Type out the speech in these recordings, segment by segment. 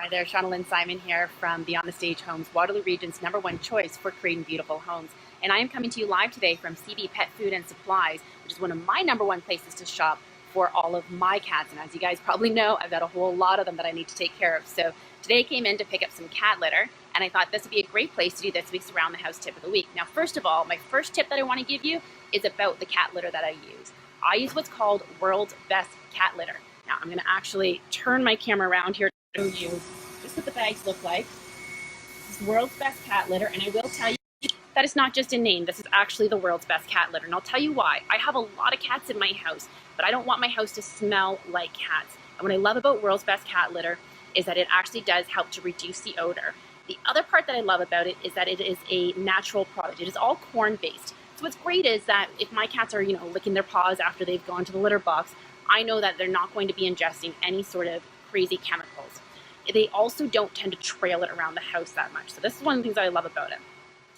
Hi there, Shauna Lynn Simon here from Beyond the Stage Homes, Waterloo Region's #1 choice for creating beautiful homes. And I am coming to you live today from CB Pet Food and Supplies, which is one of my #1 places to shop for all of my cats. And as you guys probably know, I've got a whole lot of them that I need to take care of. So today I came in to pick up some cat litter, and I thought this would be a great place to do this week's Around the House tip of the week. Now, first of all, my first tip that I want to give you is about the cat litter that I use. I use what's called World's Best Cat Litter. Now, I'm going to actually turn my camera around here to show you just what the bags look like. This is World's Best Cat Litter, and I will tell you that it's not just a name. This is actually the World's Best Cat Litter, and I'll tell you why. I have a lot of cats in my house, but I don't want my house to smell like cats. And what I love about World's Best Cat Litter is that it actually does help to reduce the odor. The other part that I love about it is that it is a natural product. It is all corn-based. So what's great is that if my cats are, licking their paws after they've gone to the litter box, I know that they're not going to be ingesting any sort of crazy chemicals. They also don't tend to trail it around the house that much. So this is one of the things that I love about it.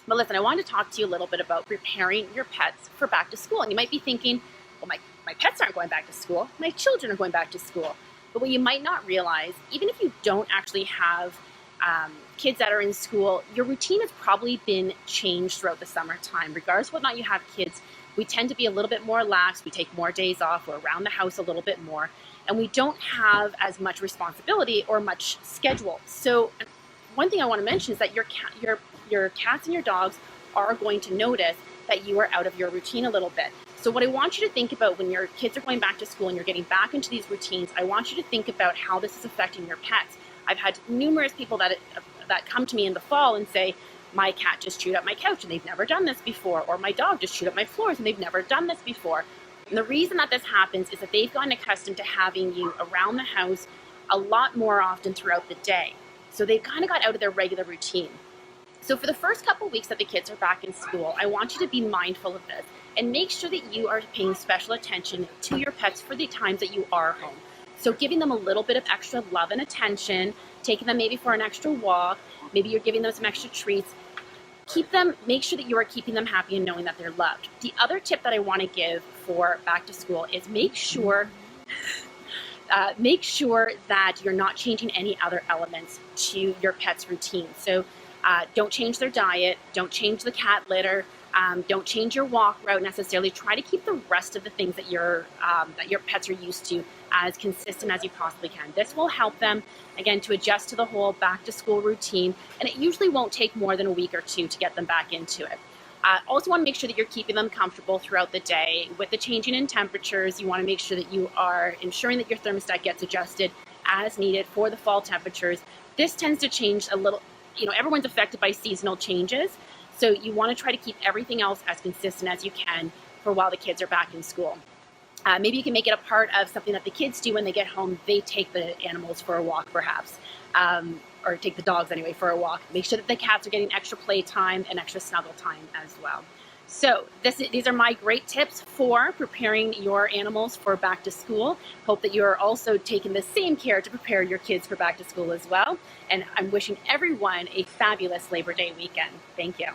But listen, I wanted to talk to you a little bit about preparing your pets for back to school. And you might be thinking, well, my pets aren't going back to school. My children are going back to school. But what you might not realize, even if you don't actually have kids that are in school, your routine has probably been changed throughout the summertime. Regardless of whether or not you have kids, we tend to be a little bit more lax. We take more days off. We're around the house a little bit more. And we don't have as much responsibility or much schedule. So one thing I want to mention is that your cats and your dogs are going to notice that you are out of your routine a little bit. So what I want you to think about when your kids are going back to school and you're getting back into these routines, I want you to think about how this is affecting your pets. I've had numerous people that come to me in the fall and say, my cat just chewed up my couch and they've never done this before, or my dog just chewed up my floors and they've never done this before. And the reason that this happens is that they've gotten accustomed to having you around the house a lot more often throughout the day. So they've kind of got out of their regular routine. So for the first couple weeks that the kids are back in school, I want you to be mindful of this and make sure that you are paying special attention to your pets for the times that you are home. So giving them a little bit of extra love and attention, taking them maybe for an extra walk, maybe you're giving them some extra treats. Make sure that you are keeping them happy and knowing that they're loved. The other tip that I want to give for back to school is make sure that you're not changing any other elements to your pet's routine. So don't change their diet, don't change the cat litter, don't change your walk route necessarily. Try to keep the rest of the things that your pets are used to as consistent as you possibly can. This will help them, again, to adjust to the whole back to school routine, and it usually won't take more than a week or two to get them back into it. Also want to make sure that you're keeping them comfortable throughout the day. With the changing in temperatures, you want to make sure that you are ensuring that your thermostat gets adjusted as needed for the fall temperatures. This tends to change a little, everyone's affected by seasonal changes. So you want to try to keep everything else as consistent as you can for while the kids are back in school. Maybe you can make it a part of something that the kids do when they get home. They take the animals for a walk, perhaps, or take the dogs anyway for a walk. Make sure that the cats are getting extra play time and extra snuggle time as well. So these are my great tips for preparing your animals for back to school. Hope that you're also taking the same care to prepare your kids for back to school as well. And I'm wishing everyone a fabulous Labor Day weekend. Thank you.